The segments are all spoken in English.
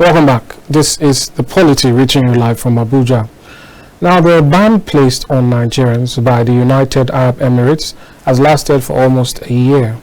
Welcome back. This is the Polity reaching you live from Abuja. Now, the ban placed on Nigerians by the United Arab Emirates has lasted for almost a year.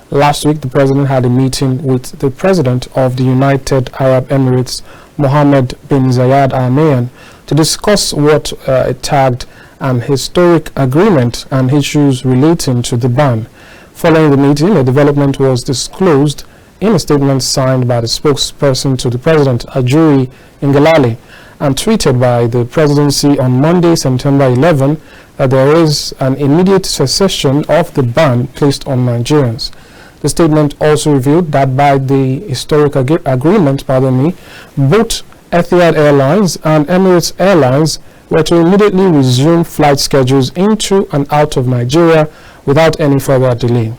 Last week, the president had a meeting with the president of the United Arab Emirates, Mohammed bin Zayed Al Nahyan, to discuss what it tagged an historic agreement and issues relating to the ban. Following the meeting, a development was disclosed in a statement signed by the spokesperson to the president, Ajuri Ngelale, and tweeted by the presidency on Monday, September 11, that there is an immediate cessation of the ban placed on Nigerians. The statement also revealed that by the historic agreement, both Etihad Airlines and Emirates Airlines were to immediately resume flight schedules into and out of Nigeria without any further delay.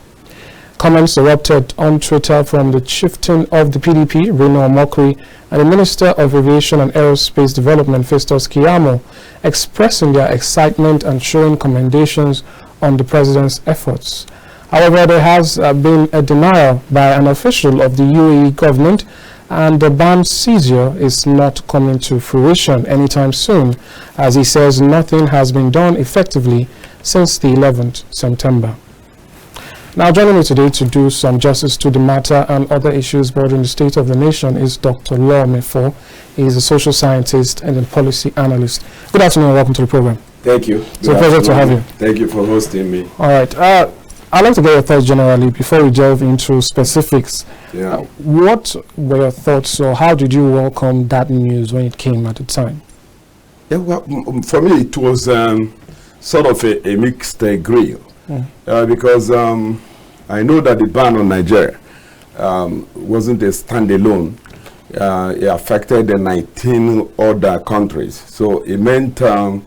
Comments erupted on Twitter from the chieftain of the PDP, Reno Omokri, and the Minister of Aviation and Aerospace Development, Festus Keyamo, expressing their excitement and showing commendations on the president's efforts. However, there has been a denial by an official of the UAE government, and the ban seizure is not coming to fruition anytime soon, as he says nothing has been done effectively since the 11th September. Now, joining me today to do some justice to the matter and other issues bordering the state of the nation is Dr. Law Mefo. He is a social scientist and a policy analyst. Good afternoon and welcome to the program. Thank you. It's a pleasure to have you. Thank you for hosting me. All right. I'd like to get your thoughts generally before we delve into specifics. Yeah. What were your thoughts, or how did you welcome that news when it came at the time? Yeah, well, for me, it was sort of a mixed grill. Because I know that the ban on Nigeria wasn't a standalone. It affected the 19 other countries. So it meant that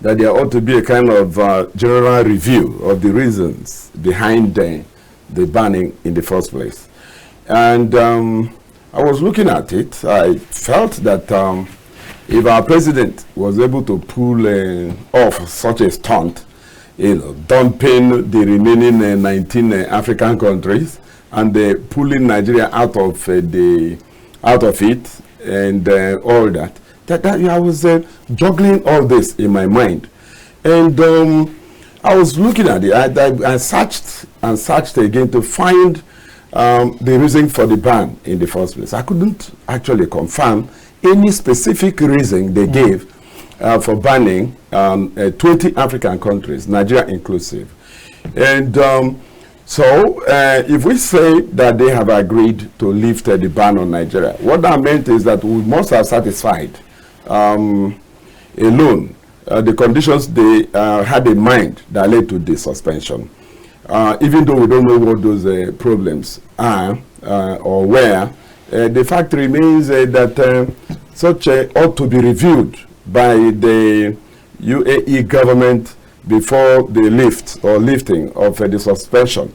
there ought to be a kind of general review of the reasons behind the banning in the first place. And I was looking at it. I felt that if our president was able to pull off such a stunt, dumping the remaining 19 African countries and pulling Nigeria out of it, and all that. I was juggling all this in my mind, and I was looking at it. I searched and searched again to find the reason for the ban in the first place. I couldn't actually confirm any specific reason they gave for banning 20 African countries, Nigeria inclusive. And so if we say that they have agreed to lift the ban on Nigeria, what that meant is that we must have satisfied alone the conditions they had in mind that led to the suspension. Even though we don't know what those problems are or where, the fact remains that such ought to be reviewed by the UAE government before the lifting of the suspension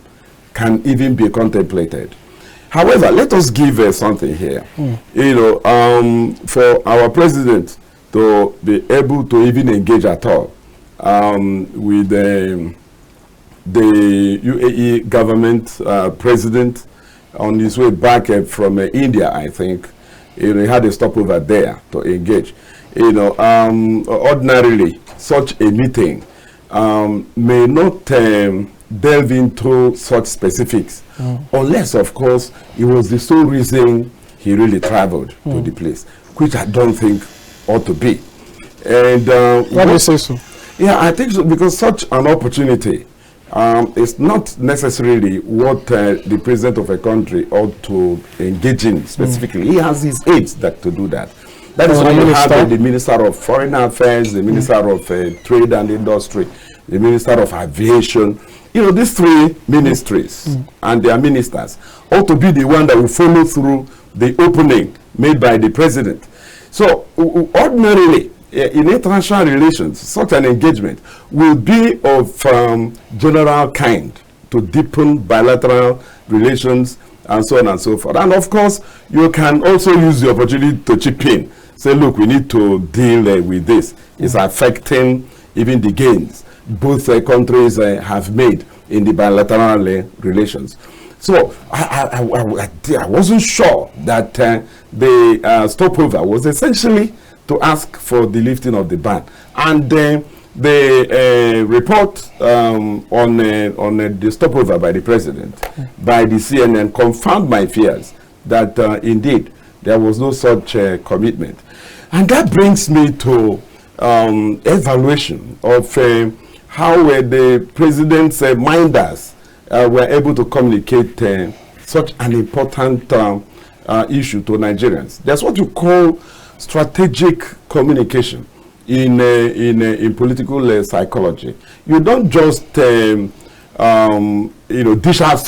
can even be contemplated. However, let us give something here. For our president to be able to even engage at all with the UAE government president on his way back from India, I think, he had a stopover there to engage. Ordinarily, such a meeting may not delve into such specifics, unless, of course, it was the sole reason he really traveled to the place, which I don't think ought to be. And why do you say so? Yeah, I think so, because such an opportunity is not necessarily what the president of a country ought to engage in specifically. He has his aides that to do that. That is why you have the Minister of Foreign Affairs, the Minister of Trade and Industry, the Minister of Aviation. These three ministries and their ministers ought to be the one that will follow through the opening made by the president. So ordinarily, in international relations, such an engagement will be of general kind to deepen bilateral relations and so on and so forth. And of course, you can also use the opportunity to chip in. Say, look, we need to deal with this. It's affecting even the gains both countries have made in the bilateral relations. So I wasn't sure that the stopover was essentially to ask for the lifting of the ban. And the report on the stopover by the president, by the CNN, confirmed my fears that indeed there was no such commitment. And that brings me to evaluation of how the president's minders were able to communicate such an important issue to Nigerians. There's what you call strategic communication in political psychology. You don't just dish out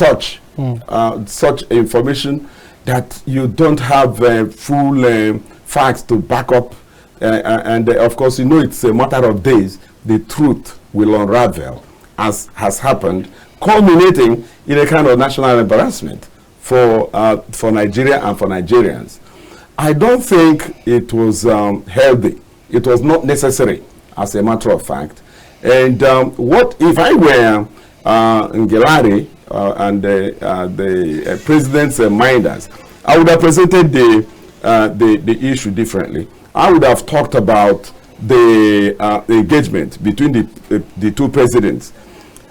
such information that you don't have full facts to back up, and of course, it's a matter of days the truth will unravel, as has happened, culminating in a kind of national embarrassment for Nigeria and for Nigerians. I don't think it was healthy. It was not necessary, as a matter of fact. And what if I were Ngelari and the president's minders? I would have presented the issue differently. I would have talked about the engagement between the two presidents,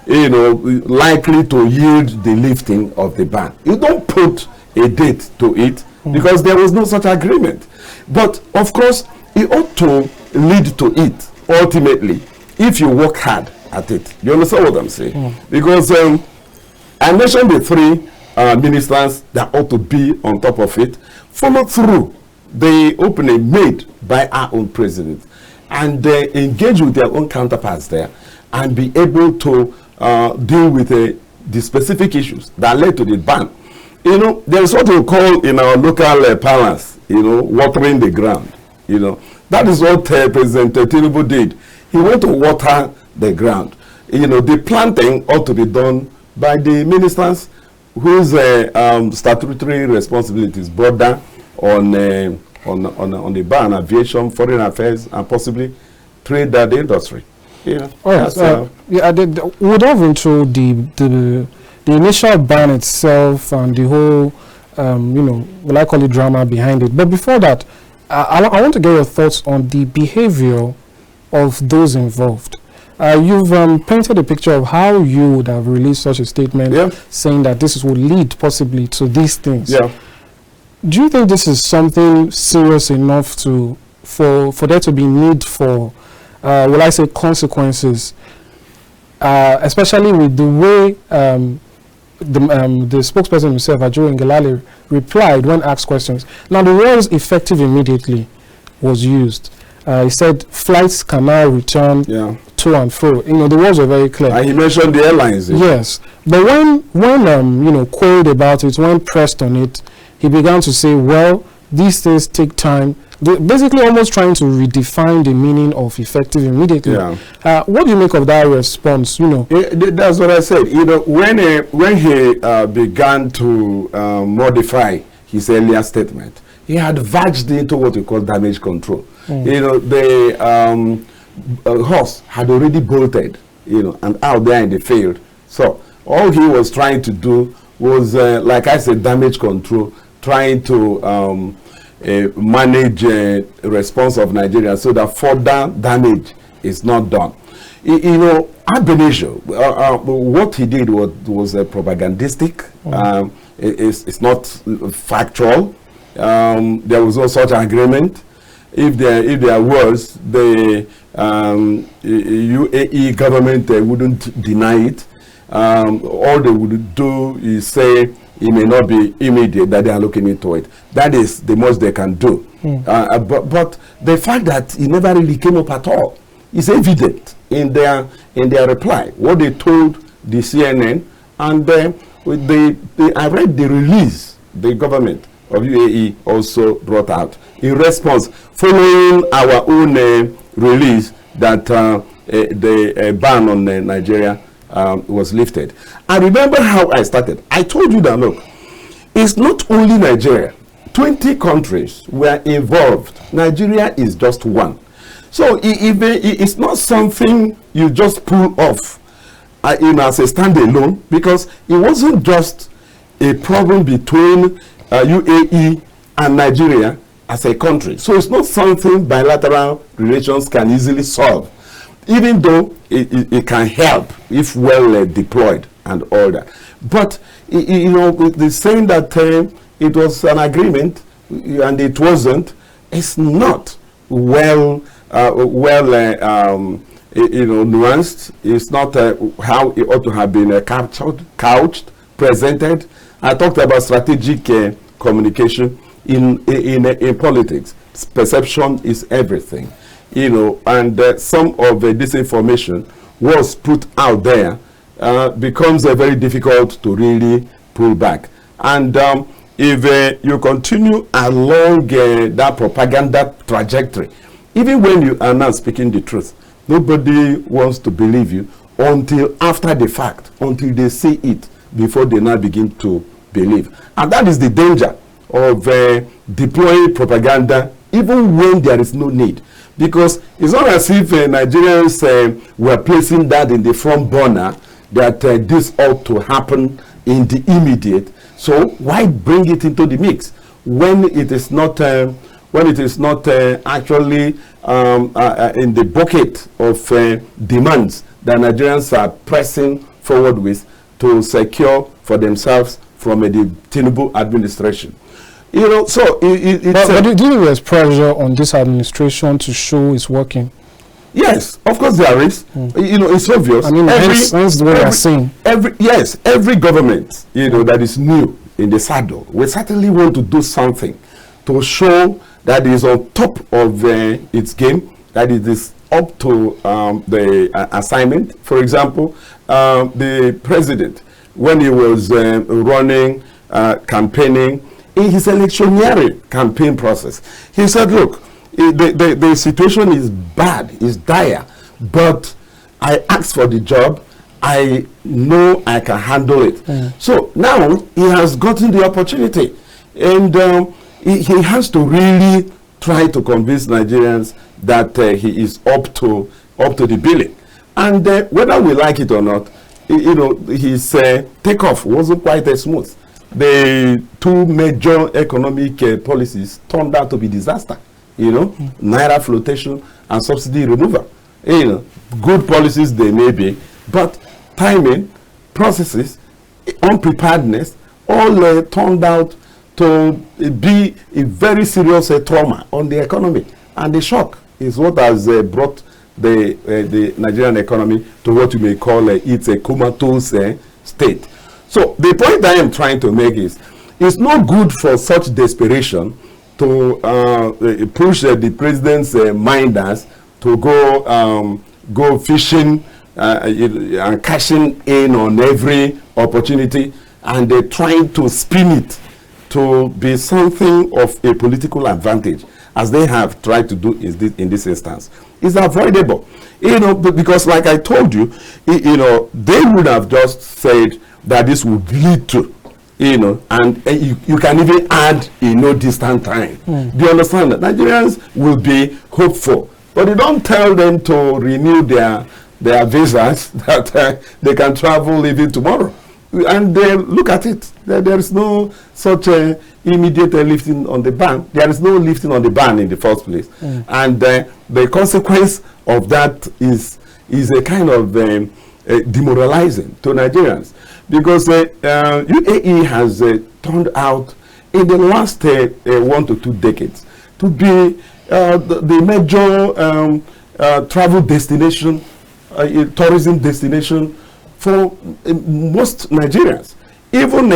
likely to yield the lifting of the ban. You don't put a date to it because there was no such agreement. But of course, it ought to lead to it ultimately if you work hard at it. You understand what I'm saying? Because I mentioned the three ministers that ought to be on top of it, follow through the opening made by our own president, and engage with their own counterparts there, and be able to deal with the specific issues that led to the ban. There is what we call in our local parlance, watering the ground. That is what President Tinubu did. He went to water the ground. The planting ought to be done by the ministers whose statutory responsibilities border on the ban, aviation, foreign affairs, and possibly trade and the industry. We'll dive into the initial ban itself and the whole, will I call it drama behind it. But before that, I want to get your thoughts on the behavior of those involved. You've painted a picture of how you would have released such a statement saying that this would lead possibly to these things. Yeah. Do you think this is something serious enough for there to be need for, will I say, consequences, especially with the way the spokesperson himself, Ajuri Ngelale, replied when asked questions? Now, the words "effective immediately" was used. He said flights can now return to and fro. The words were very clear. And he mentioned the airlines. Yes, but when queried about it, when pressed on it, he began to say, well, these things take time. Basically almost trying to redefine the meaning of effective immediately. Yeah. What do you make of that response? That's what I said. When he began to modify his earlier statement, he had verged into what we call damage control. The horse had already bolted, and out there in the field. So all he was trying to do was, like I said, damage control, trying to manage response of Nigeria so that further damage is not done. Ab initio, what he did was propagandistic. It's not factual. There was no such agreement. If there was, the UAE government wouldn't deny it. All they would do is say it may not be immediate, that they are looking into it. That is the most they can do. But the fact that it never really came up at all is evident in their reply. What they told the CNN, and I read the release the government of UAE also brought out in response, following our own release that the ban on Nigeria was lifted. I remember how I started. I told you that, look, it's not only Nigeria. 20 countries were involved. Nigeria is just one. So it's not something you just pull off as a standalone, because it wasn't just a problem between UAE and Nigeria as a country. So it's not something bilateral relations can easily solve, even though it can help if well deployed and all that. But you know, the saying that it was an agreement and it wasn't, it's not well nuanced. It's not how it ought to have been couched, presented. I talked about strategic communication in politics. Perception is everything, you know, and some of this information was put out there becomes very difficult to really pull back. And if you continue along that propaganda trajectory, even when you are not speaking the truth, nobody wants to believe you until after the fact, until they see it, before they now begin to believe. And that is the danger of deploying propaganda even when there is no need. Because it's not as if Nigerians were placing that in the front burner, that this ought to happen in the immediate. So why bring it into the mix when it is not actually in the bucket of demands that Nigerians are pressing forward with to secure for themselves from the Tinubu administration? You know, so but do you think there's pressure on this administration to show it's working? Yes, of course there is. You know, it's obvious. I mean, hence the way I'm saying. Every government, you know, that is new in the saddle will certainly want to do something to show that it is on top of its game, that it is up to the assignment. For example, the president, when he was running, campaigning, in his electioneering campaign process, he said, look, the situation is bad, is dire, but I asked for the job. I know I can handle it. So now he has gotten the opportunity, and he has to really try to convince Nigerians that he is up to the billing. And whether we like it or not, you know, his takeoff wasn't quite as smooth. The two major economic policies turned out to be disaster. You know, naira flotation and subsidy removal. You know, good policies they may be, but timing, processes, unpreparedness, all turned out to be a very serious trauma on the economy. And the shock is what has brought the Nigerian economy to what you may call it's a comatose state. So the point I am trying to make is, it's not good for such desperation to push the president's minders to go fishing and cashing in on every opportunity, and trying to spin it to be something of a political advantage, as they have tried to do in this instance. It's avoidable, you know, because like I told you, you know, they would have just said that this would lead to, you know, and you can even add in no distant time. Do you understand that? Nigerians will be hopeful, but they don't tell them to renew their visas that they can travel even tomorrow. And they look at it. There is no such immediate lifting on the ban. There is no lifting on the ban in the first place. And the consequence of that is a kind of demoralizing to Nigerians. Because UAE has turned out in the last 1 to 2 decades to be the major travel destination, tourism destination for most Nigerians. Even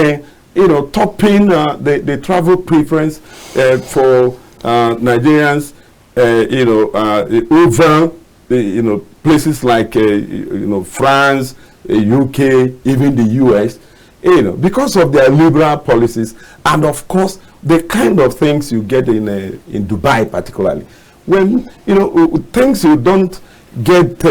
you know, topping the travel preference for Nigerians, you know, over you know, places like you know, France, UK, even the US, you know, because of their liberal policies, and of course the kind of things you get in Dubai, particularly, when you know things you don't get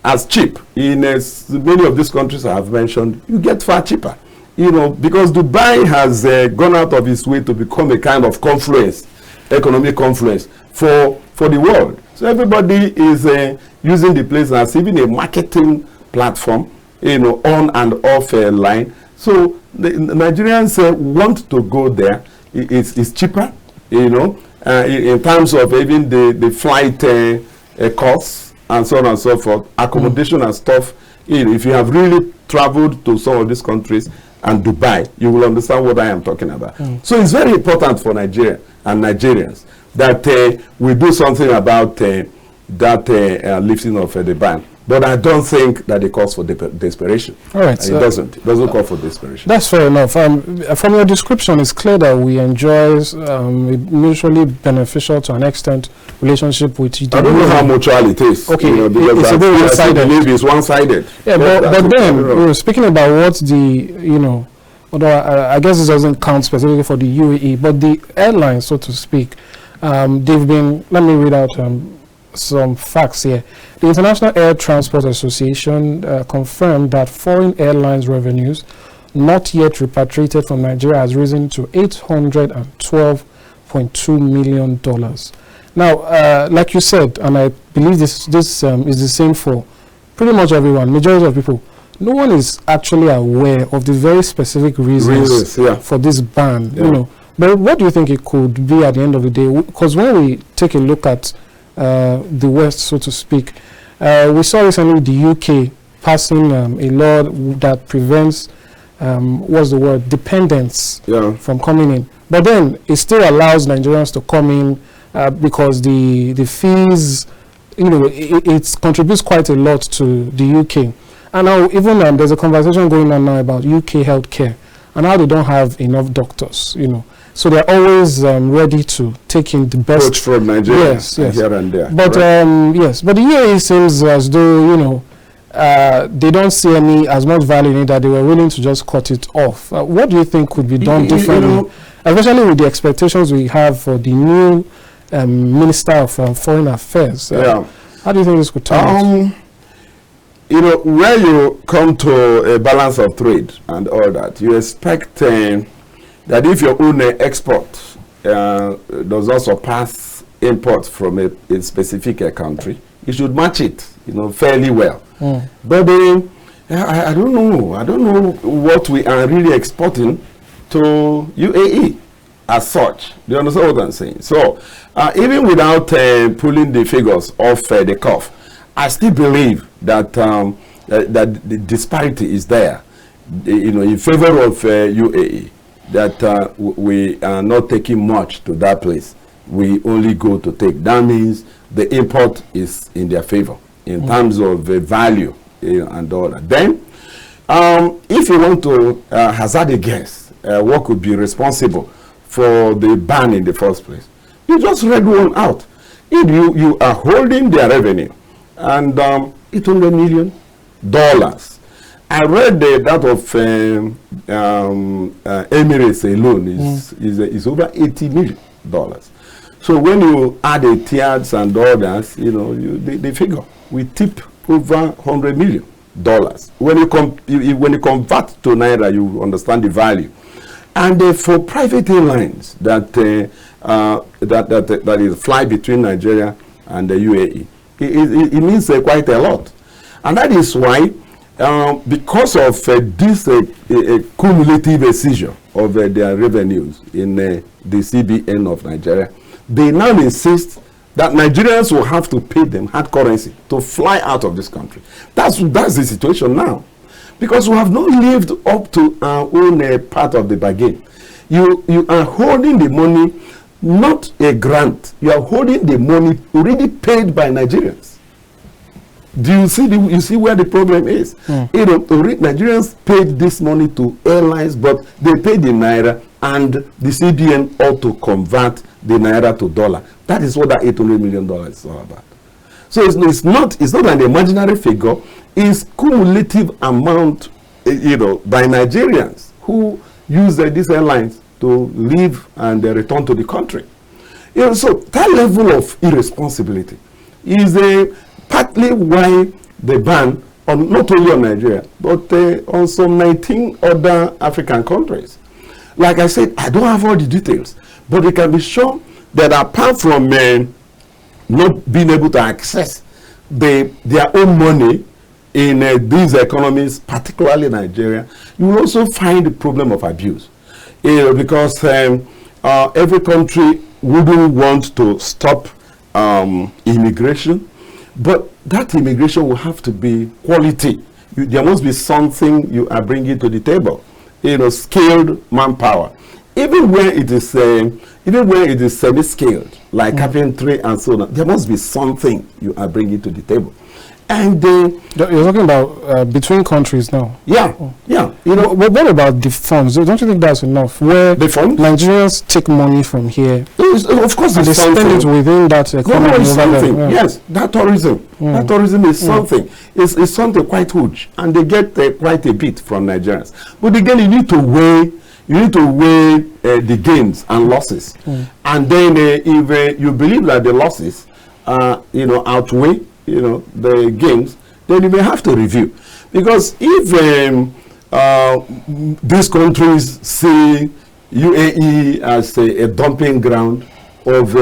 as cheap in many of these countries I have mentioned, you get far cheaper, you know, because Dubai has gone out of its way to become a kind of confluence, economic confluence for the world. So everybody is using the place as even a marketing platform, you know, on and off line, So the Nigerians want to go there. It's cheaper, you know, in terms of even the flight costs and so on and so forth, accommodation and stuff. If you have really traveled to some of these countries and Dubai, you will understand what I am talking about. So it's very important for Nigeria and Nigerians that we do something about that lifting of the ban. But I don't think that it calls for desperation. All right. It doesn't. It doesn't call for desperation. That's fair enough. From your description, it's clear that we enjoy a mutually beneficial, to an extent, relationship with each other. I don't know how mutual it is. Okay, you know, because it's a bit one-sided. I believe it's one-sided. Yeah, but then we were speaking about what the, you know, although I guess this doesn't count specifically for the UAE, but the airlines, so to speak, they've been. Let me read out some facts here. The International Air Transport Association confirmed that foreign airlines revenues not yet repatriated from Nigeria has risen to $812.2 million. Now, like you said, and I believe this is the same for pretty much everyone, majority of people, no one is actually aware of the very specific reasons for this ban. You know, but what do you think it could be at the end of the day? Because when we take a look at the West, so to speak, we saw recently the UK passing a law that prevents what's the word, dependents from coming in, but then it still allows Nigerians to come in because the fees, you know, it contributes quite a lot to the UK. And now even there's a conversation going on now about UK healthcare and how they don't have enough doctors, you know. So they're always ready to take in the best. Coach from Nigeria, yes. here and there. But yes, but the UAE seems as though, you know, they don't see as much value in it that they were willing to just cut it off. What do you think could be done differently, you know, especially with the expectations we have for the new Minister of Foreign Affairs? How do you think this could turn out? You know, where you come to a balance of trade and all that, you expect that if your own export does not surpass import from a specific country, you should match it, you know, fairly well. But I don't know. I don't know what we are really exporting to UAE as such. Do you understand what I'm saying? So even without pulling the figures off the cuff, I still believe that that the disparity is there, you know, in favor of UAE. That we are not taking much to that place. We only go to take. That means the import is in their favor in terms of value and all that. Then, if you want to hazard a guess, what could be responsible for the ban in the first place, you just read one out. If you are holding their revenue and $800 million. I read that of Emirates alone is over $80 million. So when you add the tiers and others, you know, they figure we tip over $100 million. When you convert to naira, you understand the value. And for private airlines that is fly between Nigeria and the UAE, it means quite a lot, and that is why. Because of this cumulative seizure of their revenues in the CBN of Nigeria, they now insist that Nigerians will have to pay them hard currency to fly out of this country. That's the situation now, because we have not lived up to our own part of the bargain. You are holding the money, not a grant. You are holding the money already paid by Nigerians. Do you see where the problem is? You know, Nigerians paid this money to airlines, but they paid in naira, and the CBN ought to convert the naira to dollar. That is what that $800 million is all about. So it's not an imaginary figure. It's cumulative amount, you know, by Nigerians who use these airlines to leave and return to the country. You know, so that level of irresponsibility is partly why the ban on not only on Nigeria but on some 19 other African countries. Like I said, I don't have all the details, but we can be sure that apart from not being able to access their own money in these economies, particularly Nigeria, you will also find the problem of abuse. Because every country wouldn't want to stop immigration, but that immigration will have to be quality. There must be something you are bringing to the table. Skilled manpower. Even where it is semi-skilled, like carpentry and so on, there must be something you are bringing to the table. And you're talking about between countries now. Yeah, yeah. What about the funds? Don't you think that's enough? Where the funds? Nigerians take money from here, of course, and they spend it within that economy. It's something. Yeah. Yes, that tourism. That tourism is something. It's something quite huge, and they get quite a bit from Nigerians. But again, you need to weigh the gains and losses, and then if you believe that the losses outweigh the gains, then you may have to review. Because if these countries see UAE as a dumping ground of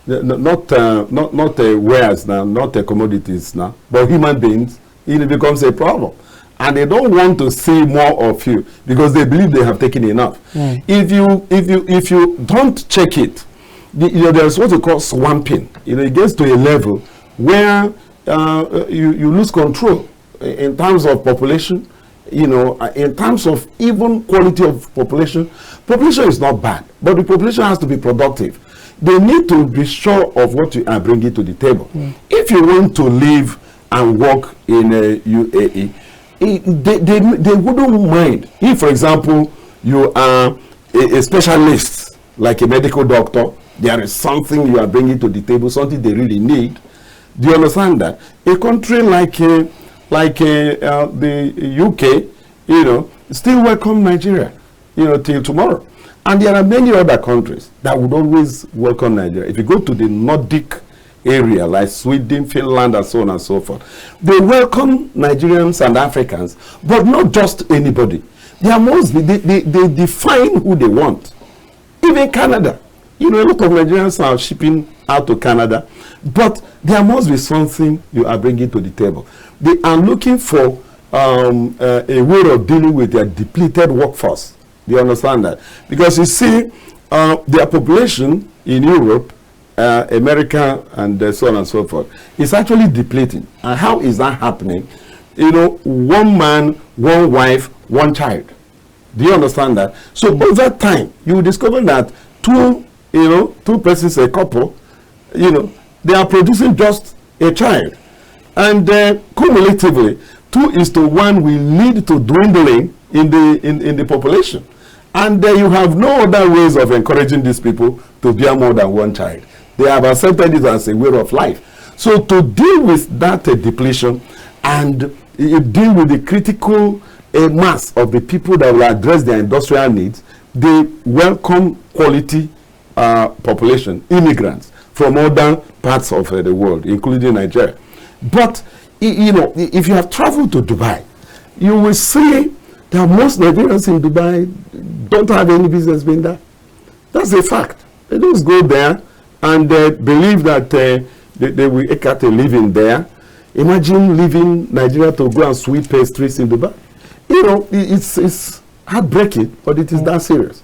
not wares now, not commodities now, but human beings, it becomes a problem. And they don't want to see more of you because they believe they have taken enough. If you don't check it, there's what we call swamping. It gets to a level where you lose control in terms of population, in terms of even quality of population. Population is not bad, but the population has to be productive. They need to be sure of what you are bringing to the table. If you want to live and work in UAE, they wouldn't mind. If, for example, you are a specialist, like a medical doctor, there is something you are bringing to the table, something they really need. Do you understand that? A country like the UK, still welcome Nigeria, till tomorrow. And there are many other countries that would always welcome Nigeria. If you go to the Nordic area, like Sweden, Finland, and so on and so forth, they welcome Nigerians and Africans, but not just anybody. There must be, they define who they want. Even Canada. A lot of Nigerians are shipping out to Canada, but there must be something you are bringing to the table. They are looking for a way of dealing with their depleted workforce. Do you understand that? Because you see, their population in Europe, America, and so on and so forth, is actually depleting. And how is that happening? One man, one wife, one child. Do you understand that? So over time, you will discover that two persons, a couple, they are producing just a child. And cumulatively, 2:1 will lead to dwindling in the population. And you have no other ways of encouraging these people to bear more than one child. They have accepted it as a way of life. So to deal with that depletion and deal with the critical mass of the people that will address their industrial needs, they welcome quality population, immigrants from other parts of the world, including Nigeria. But if you have traveled to Dubai, you will see that most Nigerians in Dubai don't have any business being there. That's a fact. They just go there and believe that they will make out a living there. Imagine leaving Nigeria to go and sweep streets in Dubai. It's heartbreaking, but it is that serious.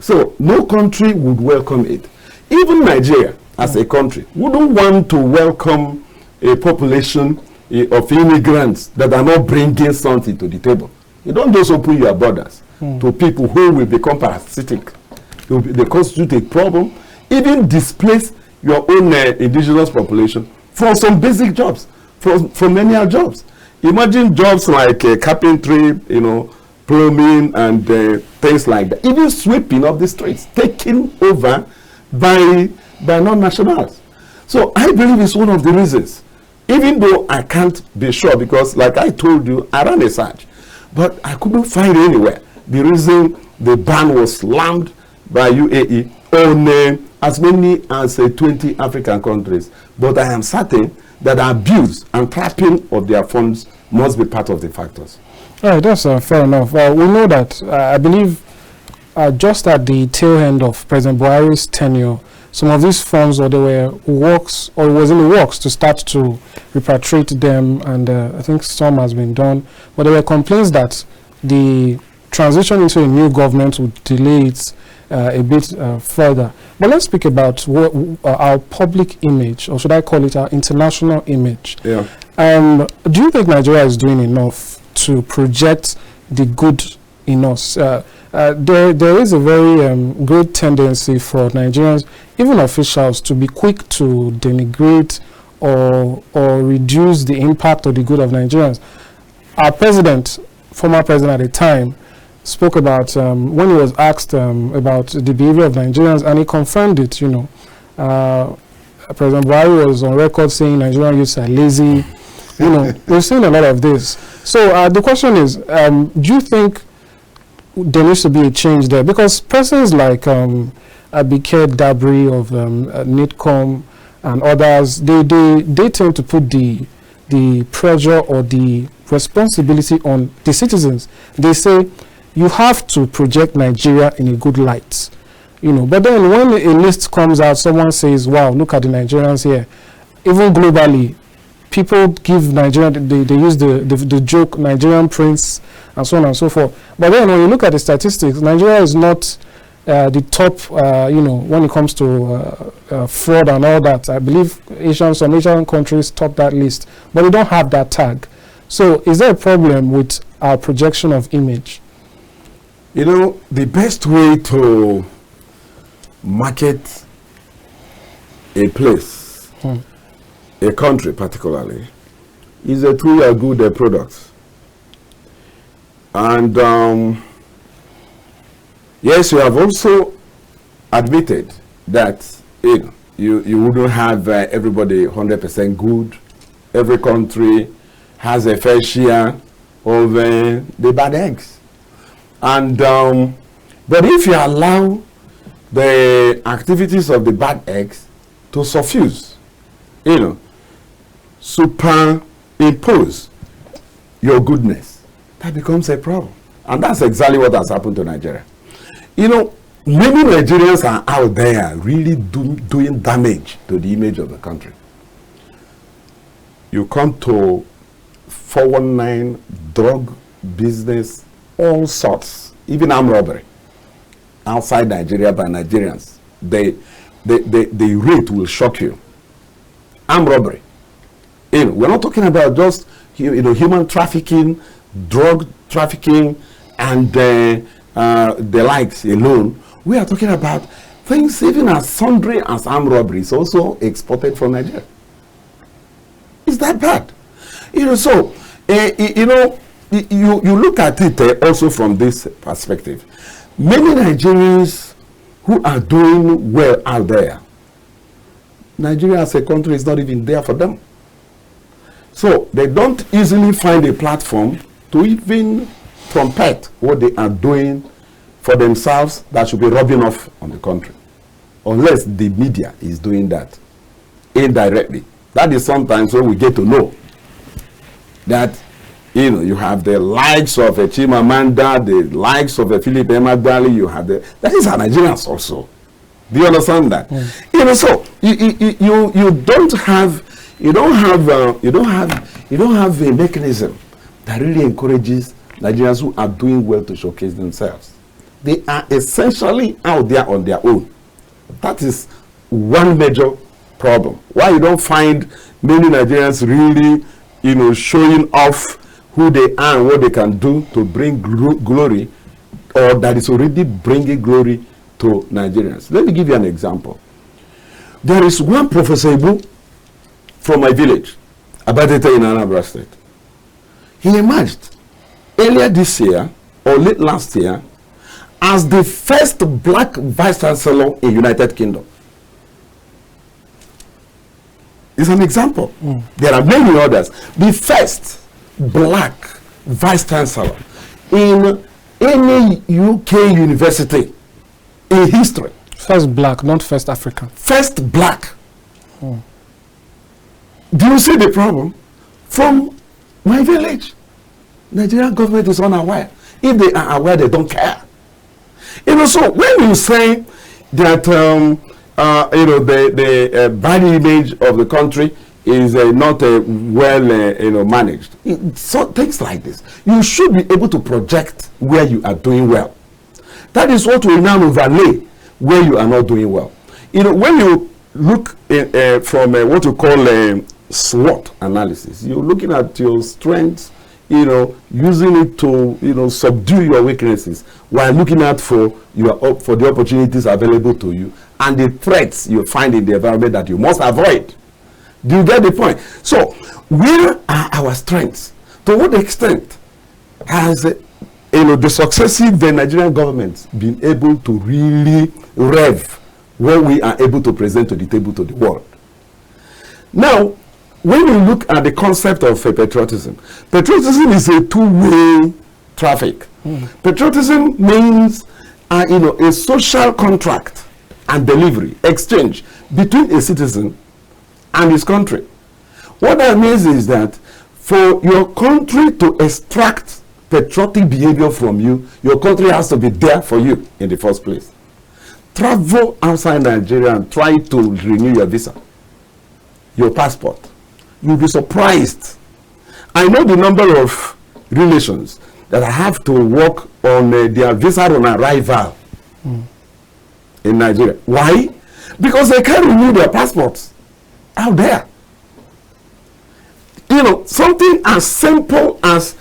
So no country would welcome it. Even Nigeria, as a country, wouldn't want to welcome a population of immigrants that are not bringing something to the table. You don't just open your borders to people who will become parasitic. They constitute a problem, even displace your own indigenous population for some basic jobs, for menial jobs. Imagine jobs like carpentry, plumbing, and things like that. Even sweeping of the streets, taken over by non-nationals. So I believe it's one of the reasons. Even though I can't be sure, because like I told you, I ran a search, but I couldn't find anywhere the reason the ban was slammed by UAE on as many as 20 African countries. But I am certain that abuse and trapping of their funds must be part of the factors. All right, that's fair enough. We know that, I believe, just at the tail end of President Buhari's tenure, some of these funds, or there were works, or it was in the works to start to repatriate them, and I think some has been done. But there were complaints that the transition into a new government would delay it a bit further. But let's speak about our public image, or should I call it our international image. Yeah. Do you think Nigeria is doing enough to project the good in us? There is a very great tendency for Nigerians, even officials, to be quick to denigrate or reduce the impact or the good of Nigerians. Our president, former president at the time, spoke about when he was asked about the behavior of Nigerians, and he confirmed it. President Buhari was on record saying Nigerian youths are lazy. We've seen a lot of this. So the question is, do you think there needs to be a change there? Because persons like Abike Dabri of NITCOM and others, they tend to put the pressure or the responsibility on the citizens. They say you have to project Nigeria in a good light, But then when a list comes out, someone says, "Wow, look at the Nigerians here." Even globally, people give Nigeria, they use the joke Nigerian prince and so on and so forth. But then when you look at the statistics, Nigeria is not the top, when it comes to fraud and all that. I believe some Asian countries top that list, but they don't have that tag. So is there a problem with our projection of image? The best way to market a place, a country particularly, is through a good product. And yes, you have also admitted that you wouldn't have everybody 100% good. Every country has a fair share of the bad eggs. And but if you allow the activities of the bad eggs to suffuse, superimpose your goodness, that becomes a problem. And that's exactly what has happened to Nigeria. Many Nigerians are out there really doing damage to the image of the country. You come to 419, drug business, all sorts, even armed robbery outside Nigeria by Nigerians. The rate will shock you. Armed robbery. We're not talking about just human trafficking, drug trafficking, and the likes alone. We are talking about things even as sundry as armed robberies also exported from Nigeria. Is that bad? So you look at it also from this perspective. Many Nigerians who are doing well out there, Nigeria as a country is not even there for them. So they don't easily find a platform to even trumpet what they are doing for themselves that should be rubbing off on the country, unless the media is doing that indirectly. That is sometimes when we get to know that you have the likes of a Chimamanda, the likes of a Philip Emeagwali, that is our Nigerians also. Do you understand that? So you don't have a mechanism that really encourages Nigerians who are doing well to showcase themselves. They are essentially out there on their own. That is one major problem. Why you don't find many Nigerians really, showing off who they are and what they can do to bring glory, or that is already bringing glory to Nigerians. Let me give you an example. There is one Professor Ibu from my village, Abadete in Anambra State. He emerged earlier this year or late last year as the first black vice chancellor in United Kingdom. It's an example. There are many others. The first black vice chancellor in any UK university in history. First black, not first African. First black. Do you see the problem? From my village, Nigerian government is unaware. If they are aware, they don't care. So when you say that you know, the bad image of the country is not well you know, managed. So things like this, you should be able to project where you are doing well. That is what will now overlay where you are not doing well. You know, when you look from what you call SWOT analysis, you're looking at your strengths, you know, using it to, you know, subdue your weaknesses while looking out for the opportunities available to you and the threats you find in the environment that you must avoid. Do you get the point? So, where are our strengths? To what extent has you know, the successive Nigerian governments been able to really rev what we are able to present to the table to the world? Now, when we look at the concept of patriotism, patriotism is a two-way traffic. Patriotism means you know, a social contract and delivery, exchange between a citizen and his country. What that means is that for your country to extract patriotic behavior from you, your country has to be there for you in the first place. Travel outside Nigeria and try to renew your visa, your passport. You'll be surprised. I know the number of relations that I have to work on their visa on arrival in Nigeria. Why? Because they can't renew their passports out there. You know, something as simple as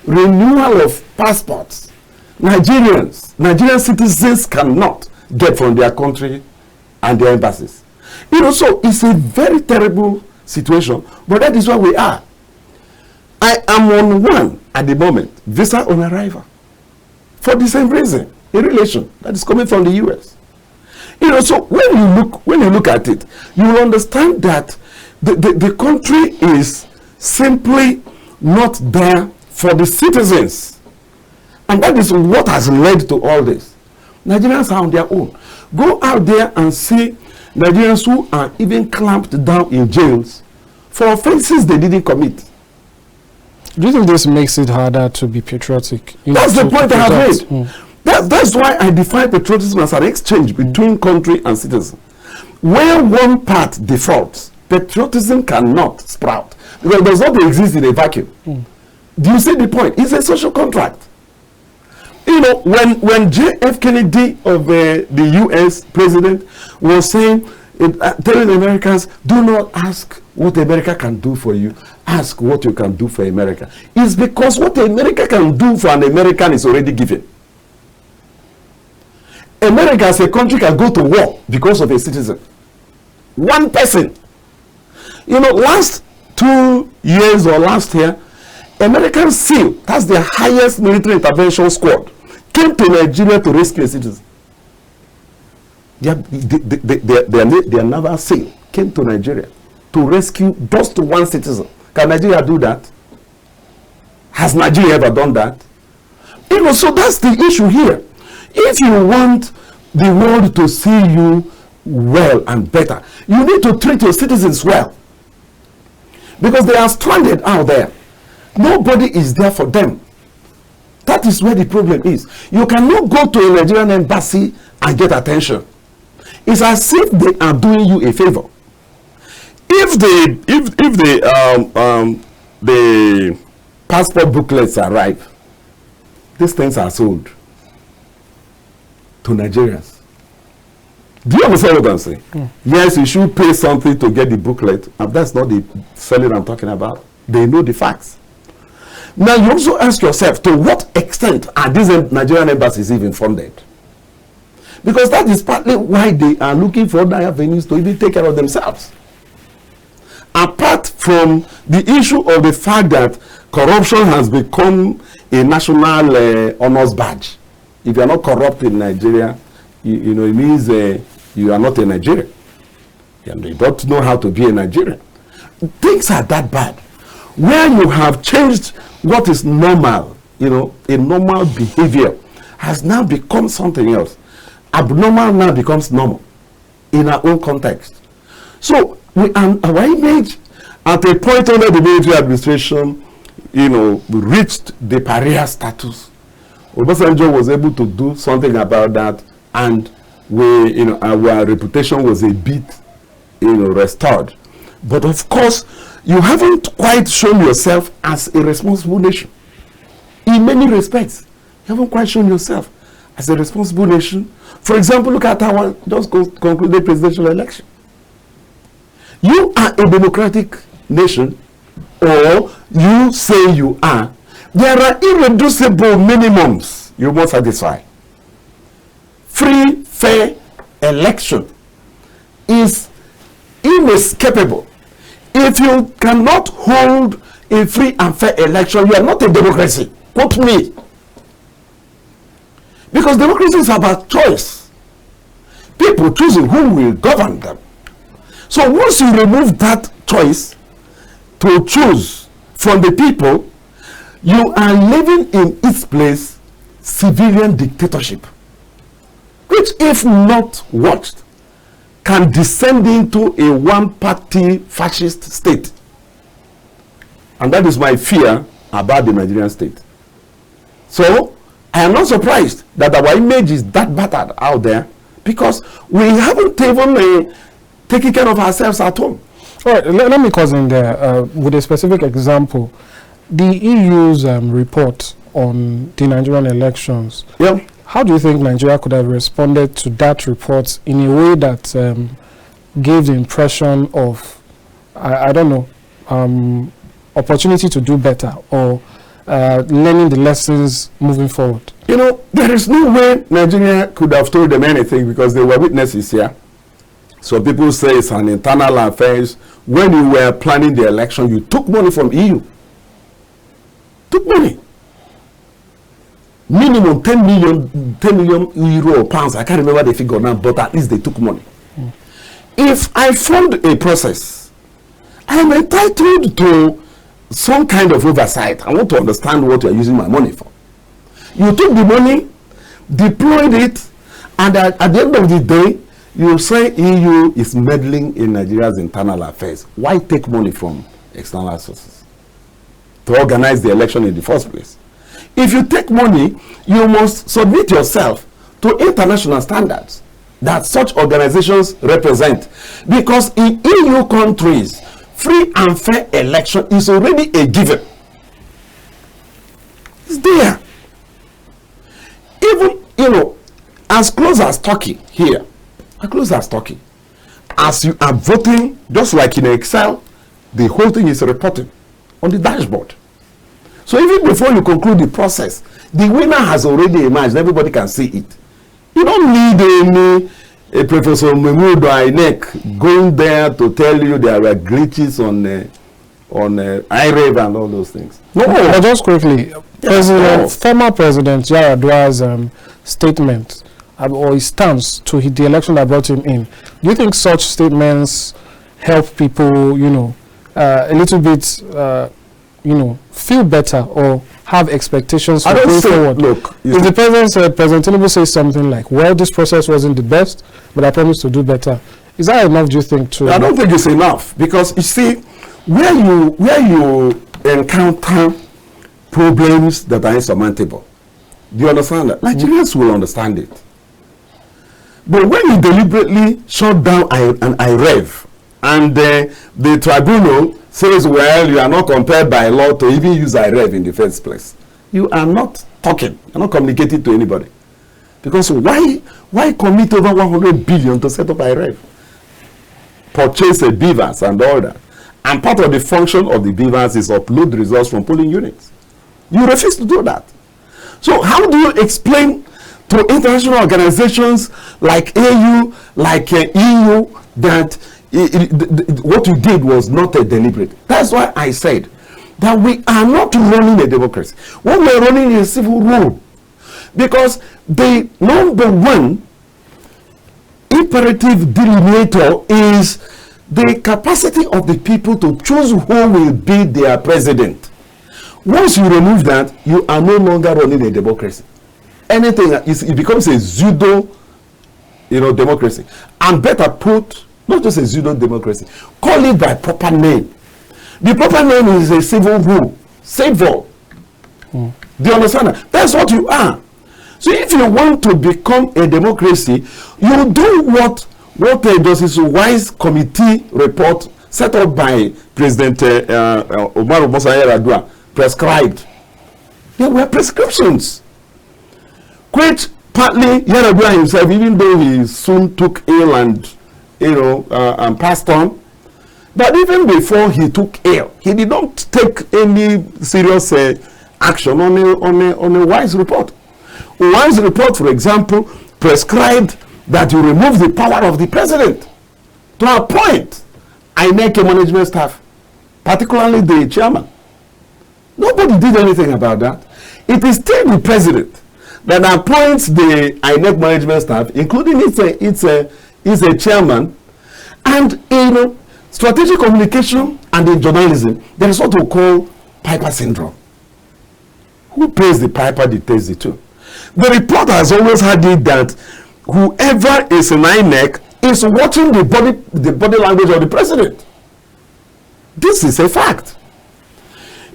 renewal of passports, Nigerian citizens cannot get from their country and their embassies. You know, so it's a very terrible situation, but that is where we are. I am on one at the moment, visa on arrival, for the same reason, a relation that is coming from the US. You know, so when you look at it, you will understand that the country is simply not there for the citizens. And that is what has led to all this. Nigerians are on their own. Go out there and see Nigerians who are even clamped down in jails for offenses they didn't commit. Do you think this makes it harder to be patriotic? That's the point I have made. That's why I define patriotism as an exchange between country and citizen. Where one part defaults, patriotism cannot sprout because it does not exist in a vacuum. Do you see the point? It's a social contract. You know, when J.F. Kennedy of the U.S. president was saying, telling Americans, do not ask what America can do for you, ask what you can do for America. It's because what America can do for an American is already given. America as a country can go to war because of a citizen. One person. You know, last 2 years or last year, American SEAL, that's the highest military intervention squad, came to Nigeria to rescue a citizen. Their naval SEAL came to Nigeria to rescue just one citizen. Can Nigeria do that? Has Nigeria ever done that? You know, so that's the issue here. If you want the world to see you well and better, you need to treat your citizens well. Because they are stranded out there. Nobody is there for them. That is where the problem is. You cannot go to a Nigerian embassy and get attention. It's as if they are doing you a favor. If the passport booklets arrive, these things are sold to Nigerians. Do you understand what I'm saying? Yes, you should pay something to get the booklet, and that's not the selling I'm talking about. They know the facts. Now you also ask yourself, to what extent are these Nigerian embassies even funded? Because that is partly why they are looking for other avenues to even take care of themselves. Apart from the issue of the fact that corruption has become a national honors badge. If you are not corrupt in Nigeria, you know, it means you are not a Nigerian. And you don't know how to be a Nigerian. Things are that bad. Where you have changed what is normal, you know, a normal behavior has now become something else. Abnormal now becomes normal in our own context. So our image at a point under the military administration, you know, reached the pariah status. Obasanjo was able to do something about that, and our reputation was a bit, restored. But of course, you haven't quite shown yourself as a responsible nation. In many respects, you haven't quite shown yourself as a responsible nation. For example, look at our just concluded presidential election. You are a democratic nation, or you say you are. There are irreducible minimums you must satisfy. Free, fair election is inescapable. If you cannot hold a free and fair election, you are not a democracy. Quote me. Because democracy is about choice. People choosing who will govern them. So once you remove that choice to choose from the people, you are living in its place civilian dictatorship, which, if not watched, can descend into a one-party fascist state. And that is my fear about the Nigerian state. So I am not surprised that our image is that battered out there, because we haven't even taken care of ourselves at home. All right, let me cause in there with a specific example. The EU's report on the Nigerian elections. Yeah. How do you think Nigeria could have responded to that report in a way that gave the impression of, I don't know, opportunity to do better, or learning the lessons moving forward? There is no way Nigeria could have told them anything, because they were witnesses here. So people say it's an internal affairs. When you were planning the election, you took money from EU. Took money. Minimum 10 million euro or pounds. I can't remember the figure now, but at least they took money. If I fund a process, I am entitled to some kind of oversight. I want to understand what you are using my money for. You took the money, deployed it, and at the end of the day, you say EU is meddling in Nigeria's internal affairs. Why take money from external sources to organize the election in the first place? If you take money, you must submit yourself to international standards that such organizations represent. Because in EU countries, free and fair election is already a given. It's there. Even, as close as Turkey here, as close as Turkey, as you are voting, just like in Excel, the whole thing is reported on the dashboard. So even before you conclude the process, the winner has already emerged. Everybody can see it. You don't need any Professor Mahmoud or INEC going there to tell you there were glitches on IREV and all those things. No, but just quickly, former President Yar'Adua's statement or his stance to the election that brought him in. Do you think such statements help people, a little bit, feel better or have expectations for going forward? Look, if the president said, President Tinubu says something like, well, this process wasn't the best, but I promise to do better. Is that enough, do you think, to... I don't think it's enough, because you see, where you encounter problems that are insurmountable, do you understand that? Nigerians will understand it. But when you deliberately shut down an IREV, and the tribunal says, well, you are not compelled by law to even use IREV in the first place, you are not talking, you're not communicating to anybody. Because why commit over 100 billion to set up IREV? Purchase a beavers and all that. And part of the function of the beavers is upload results from polling units. You refuse to do that. So how do you explain to international organizations like AU, like EU, that what you did was not deliberate? That's why I said that we are not running a democracy. What we are running is a civil rule. Because the number one imperative delineator is the capacity of the people to choose who will be their president. Once you remove that, you are no longer running a democracy. Anything, it becomes a pseudo, democracy. And better put, not just a pseudo democracy, call it by proper name. The proper name is a civil rule. Civil. Do you understand that? That's what you are. So if you want to become a democracy, you do what Justice Wise Committee report set up by President Omar Musa Yar'Adua prescribed. There were prescriptions, which partly Yar'Adua himself, even though he soon took ill and and passed on, but even before he took ill, he did not take any serious action on a Wise report. Wise report, for example, prescribed that you remove the power of the president to appoint INEC management staff, particularly the chairman. Nobody did anything about that. It is still the president that appoints the INEC management staff, including its a chairman. And in strategic communication and in journalism, there is what we call Piper syndrome. Who pays the piper dictates the tune. The report has always had it that whoever is in INEC is watching the body language of the president. This is a fact.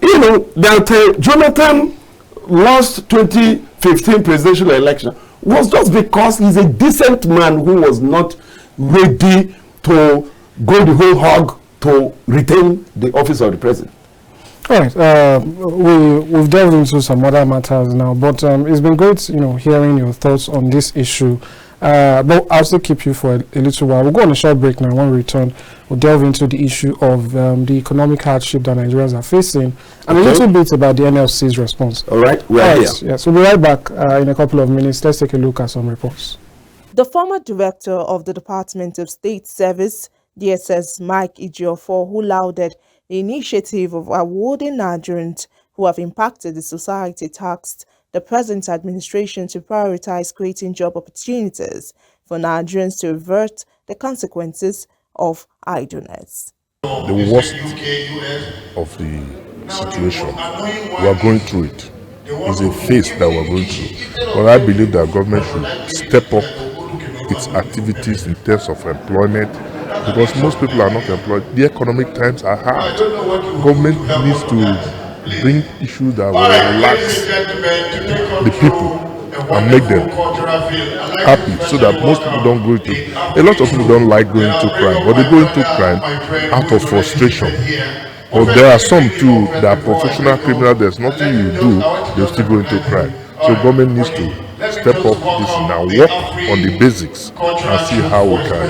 That Jonathan lost 2015 presidential election was just because he's a decent man who was not ready to go the whole hog to retain the office of the president. All right, we've delved into some other matters now, but it's been great, hearing your thoughts on this issue. But I'll still keep you for a little while. We'll go on a short break now. When we return, we'll delve into the issue of the economic hardship that Nigerians are facing, and a little bit about the NLC's response. All right, we're here. Yes, we'll be right back in a couple of minutes. Let's take a look at some reports. The former director of the Department of State Service, DSS Mike Ejiofor, who lauded the initiative of awarding Nigerians who have impacted the society, tasked the present administration to prioritize creating job opportunities for Nigerians to avert the consequences of idleness. The worst of the situation, we are going through it. It's a phase that we're going through. But I believe that government should step up its activities in terms of employment, because most people are not employed. The economic times are hard. Government needs to bring issues that will relax the people and make them happy, so that most people don't go into. A lot of people don't like going into crime, but they go into crime out of frustration. But there are some too that are professional criminals. There's nothing you do, they'll still go into crime. So government needs to step up this and work on the basics and see how we can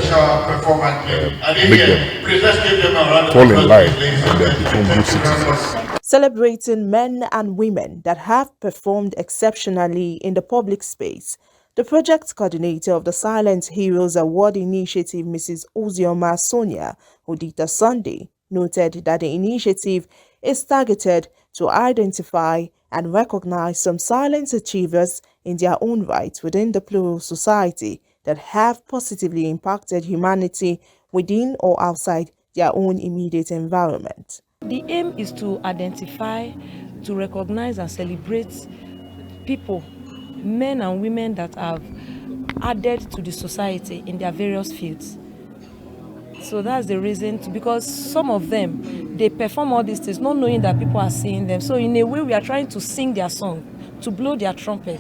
make them fall in line and then become good citizens. Celebrating men and women that have performed exceptionally in the public space, the project coordinator of the Silent Heroes Award Initiative, Mrs. Ozioma Sonia Odita Sunday, noted that the initiative is targeted to identify and recognize some silent achievers in their own right within the plural society that have positively impacted humanity within or outside their own immediate environment. The aim is to identify, to recognize and celebrate people, men and women that have added to the society in their various fields. So that's the reason, because some of them, they perform all these things not knowing that people are seeing them. So in a way, we are trying to sing their song, to blow their trumpet,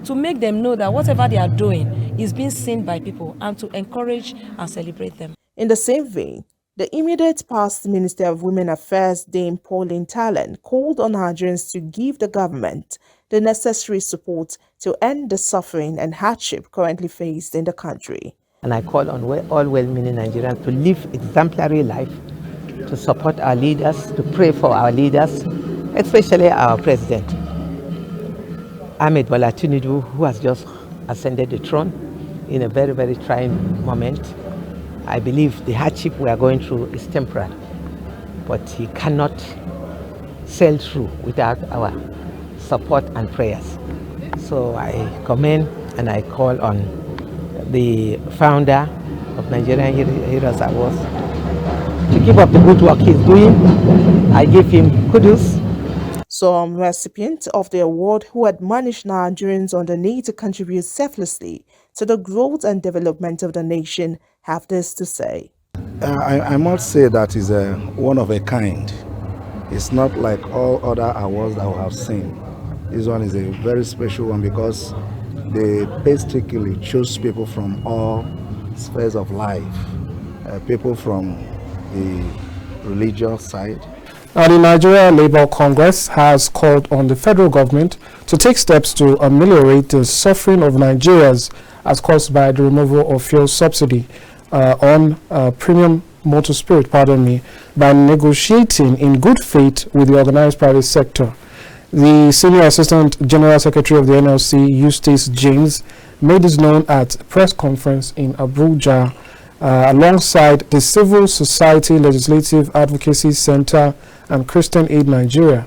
to make them know that whatever they are doing is being seen by people, and to encourage and celebrate them. In the same vein, the immediate past Minister of Women Affairs, Dame Pauline Talon, called on Nigerians to give the government the necessary support to end the suffering and hardship currently faced in the country. And I call on all well-meaning Nigerians to live exemplary life, to support our leaders, to pray for our leaders, especially our president, Ahmed Bola Tinubu, who has just ascended the throne in a very, very trying moment. I believe the hardship we are going through is temporary, but he cannot sail through without our support and prayers. So I commend and I call on the founder of Nigerian Heroes Awards to keep up the good work he's doing. I give him kudos. Some recipients of the award who admonished Nigerians on the need to contribute selflessly to the growth and development of the nation have this to say. I must say that is one of a kind. It's not like all other awards that we have seen. This one is a very special one because they basically choose people from all spheres of life, people from the religious side. Now, the Nigeria Labour Congress has called on the federal government to take steps to ameliorate the suffering of Nigerians as caused by the removal of fuel subsidy on premium motor spirit, by negotiating in good faith with the organized private sector. The Senior Assistant General Secretary of the NLC, Eustace James, made this known at a press conference in Abuja alongside the Civil Society Legislative Advocacy Center and Christian Aid Nigeria.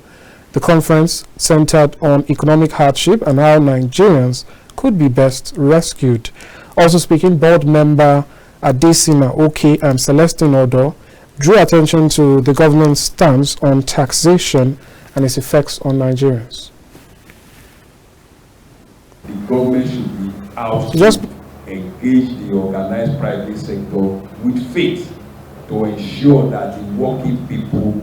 The conference centered on economic hardship and how Nigerians could be best rescued. Also speaking, board member Adesina Oke and Celestine Odo drew attention to the government's stance on taxation and its effects on Nigerians. The government should be out to engage the organized private sector with faith to ensure that the working people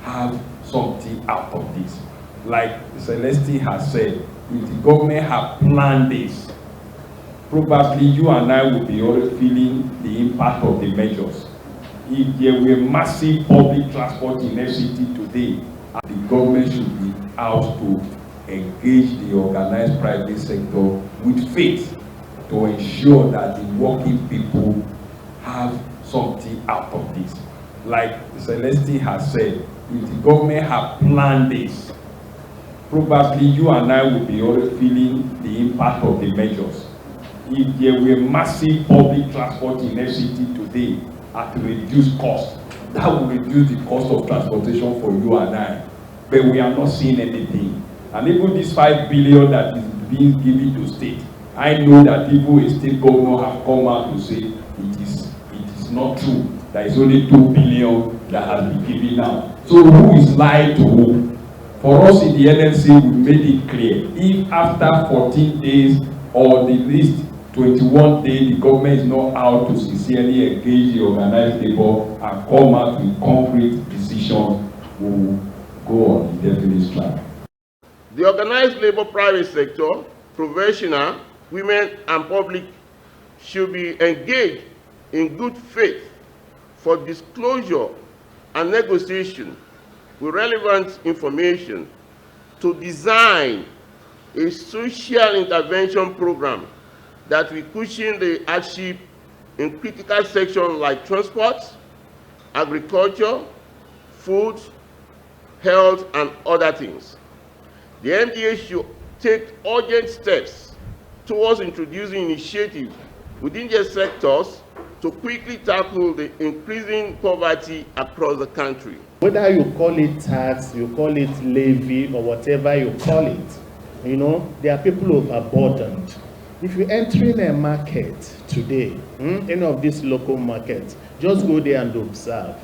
have something out of this. Like Celestine has said, if the government have planned this, probably you and I will be already feeling the impact of the measures. If there were massive public transport in FCT today, the government should be out to engage the organized private sector with faith to ensure that the working people have something out of this. Like Celestine has said, if the government have planned this, probably you and I will be already feeling the impact of the measures. If there were massive public transport in FCT today at reduced cost, that will reduce the cost of transportation for you and I. But we are not seeing anything. And even this 5 billion that is being given to state, I know that people in state government have come out to say it is not true. There is only 2 billion that has been given now. So who is lying to who? For us in the NLC, we made it clear. If after 14 days or the least 21 days, the government is not out to sincerely engage the organized labor and come out with concrete decisions, we will go on indefinite strike. The organized labor private sector, professional, women and public should be engaged in good faith for disclosure and negotiation with relevant information to design a social intervention program that will cushion the hardship in critical sections like transport, agriculture, food, health, and other things. The MDA should take urgent steps towards introducing initiatives within their sectors to quickly tackle the increasing poverty across the country. Whether you call it tax, you call it levy, or whatever you call it, you know, there are people overburdened. If you enter in a market today, any of these local markets, just go there and observe.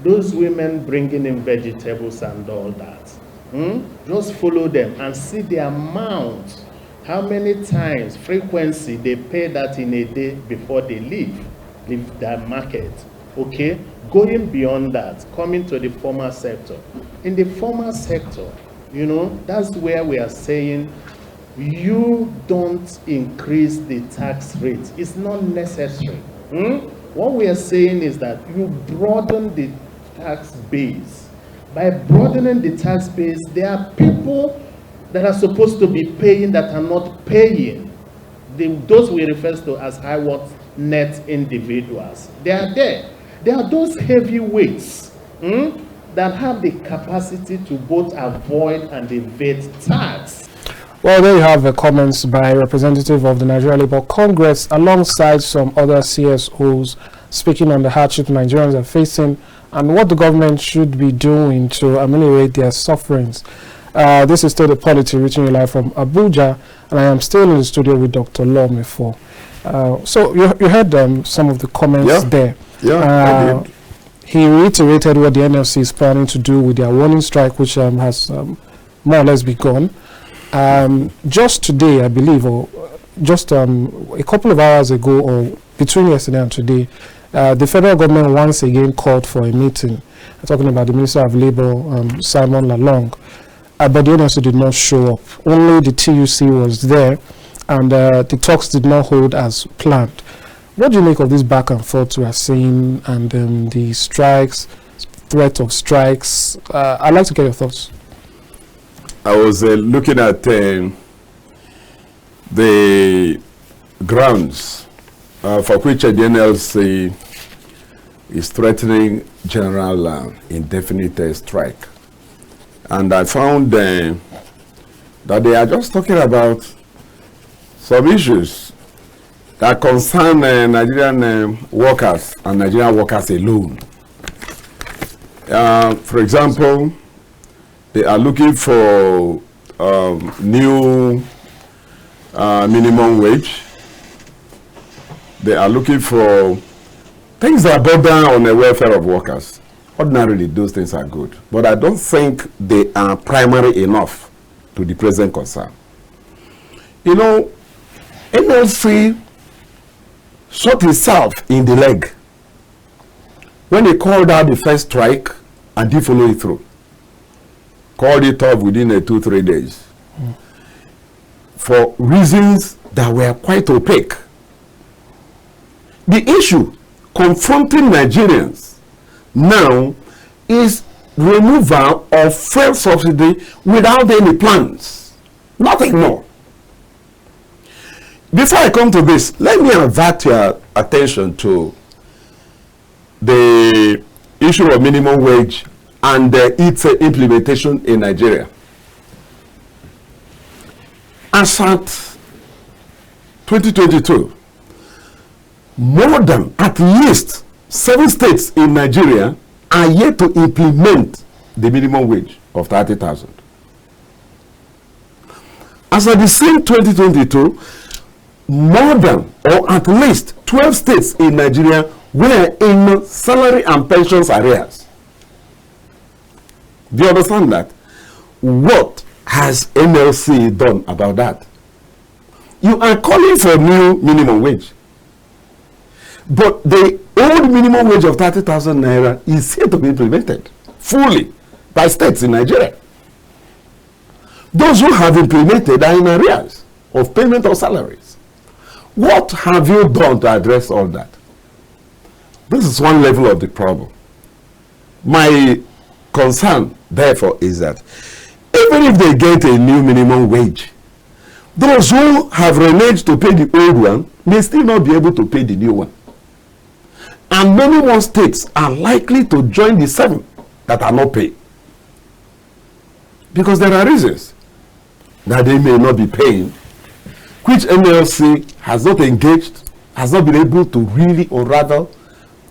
Those women bringing in vegetables and all that, just follow them and see the amount, how many times, frequency they pay that in a day before they leave that market, okay? Going beyond that, coming to the formal sector. In the formal sector, you know, that's where we are saying, you don't increase the tax rate. It's not necessary. What we are saying is that you broaden the tax base. By broadening the tax base, there are people that are supposed to be paying that are not paying. Those we refer to as high worth net individuals. They are there. There are those heavyweights that have the capacity to both avoid and evade tax. Well, there you have comments by a representative of the Nigeria Labour Congress alongside some other CSOs speaking on the hardship Nigerians are facing and what the government should be doing to ameliorate their sufferings. This is still the Polity reaching you live from Abuja, and I am still in the studio with Dr. Lomefo. So you heard some of the comments there. Yeah, he reiterated what the NLC is planning to do with their warning strike, which has more or less begun. Just today, I believe, or just a couple of hours ago, or between yesterday and today, the federal government once again called for a meeting. I'm talking about the Minister of Labour, Simon Lalong, but the NLC did not show up. Only the TUC was there, and the talks did not hold as planned. What do you make of this back and forth we are seeing, and the strikes, threat of strikes? I'd like to get your thoughts. I was looking at the grounds for which the NLC is threatening general indefinite strike. And I found that they are just talking about some issues that concern Nigerian workers and Nigerian workers alone. For example, they are looking for new minimum wage. They are looking for things that border on the welfare of workers. Ordinarily, those things are good, but I don't think they are primary enough to the present concern. You know, NLC shot itself in the leg when they called out the first strike and didn't follow it through. Called it off within 2-3 days for reasons that were quite opaque. The issue confronting Nigerians now is removal of fuel subsidy without any plans. Nothing more. Before I come to this, let me avert your attention to the issue of minimum wage and its implementation in Nigeria. As at 2022, more than at least 7 states in Nigeria are yet to implement the minimum wage of 30,000. As at the same 2022, more than or at least 12 states in Nigeria were in salary and pensions arrears. Do you understand that? What has NLC done about that? You are calling for new minimum wage, but the old minimum wage of 30,000 naira is yet to be implemented fully by states in Nigeria. Those who have implemented are in arrears of payment of salaries. What have you done to address all that? This is one level of the problem. My concern, therefore, is that even if they get a new minimum wage, those who have reneged to pay the old one may still not be able to pay the new one. And many more states are likely to join the 7 that are not paying. Because there are reasons that they may not be paying, which NLC has not engaged, has not been able to really, or rather,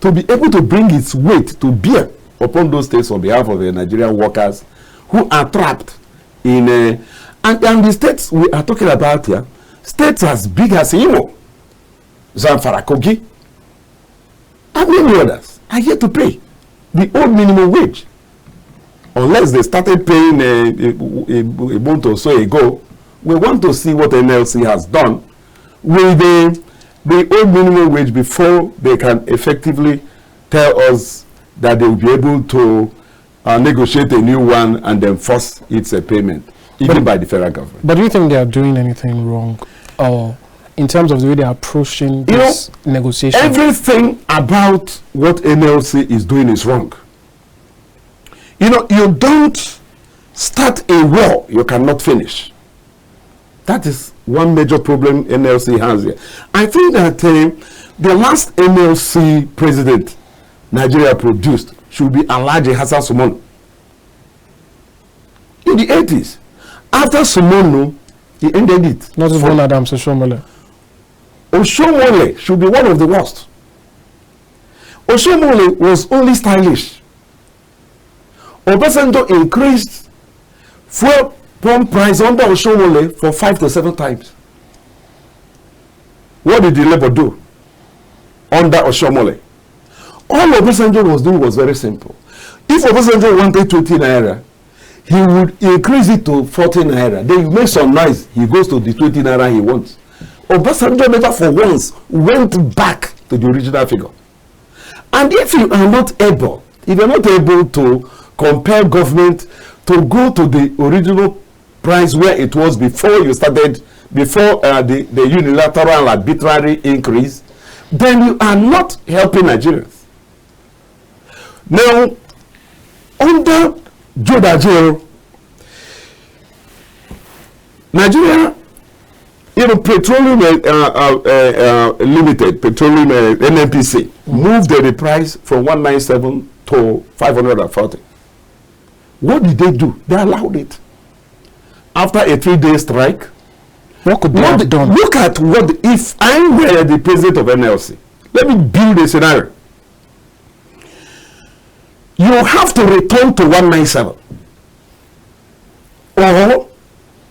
to be able to bring its weight to bear upon those states on behalf of the Nigerian workers who are trapped in and the states we are talking about here, states as big as Imo, Zamfara, Kogi, and many others are yet to pay the old minimum wage. Unless they started paying a month or so ago, we want to see what NLC has done with the old minimum wage before they can effectively tell us that they will be able to negotiate a new one and then force its payment, even by the federal government. But do you think they are doing anything wrong, or in terms of the way they are approaching this negotiation? Everything about what NLC is doing is wrong. You know, you don't start a war you cannot finish. That is one major problem NLC has here. I think that the last NLC president Nigeria produced should be Alhaji Hassan Sumono. In the 80s, after Sumono, he ended it. Not even Adams Oshomole. Oshomole should be one of the worst. Oshomole was only stylish. Obasanjo increased fuel pump price under Oshomole for 5 to 7 times. What did the Labour do under Oshomole? All Obasanjo was doing was very simple. If Obasanjo wanted 20 naira, he would increase it to 40 naira. Then you make some noise, he goes to the 20 naira he wants. Obasanjo never for once went back to the original figure. And if you are not able to compel government to go to the original price where it was before you started before the unilateral and arbitrary increase, then you are not helping Nigerians. Now, under Jodajero, Nigeria, Petroleum Limited, Petroleum NNPC, moved the price from 197 to 540. What did they do? They allowed it. After a 3-day strike, what could they have done? Look at what, if I were the president of NLC, let me build a scenario. You have to return to 197, or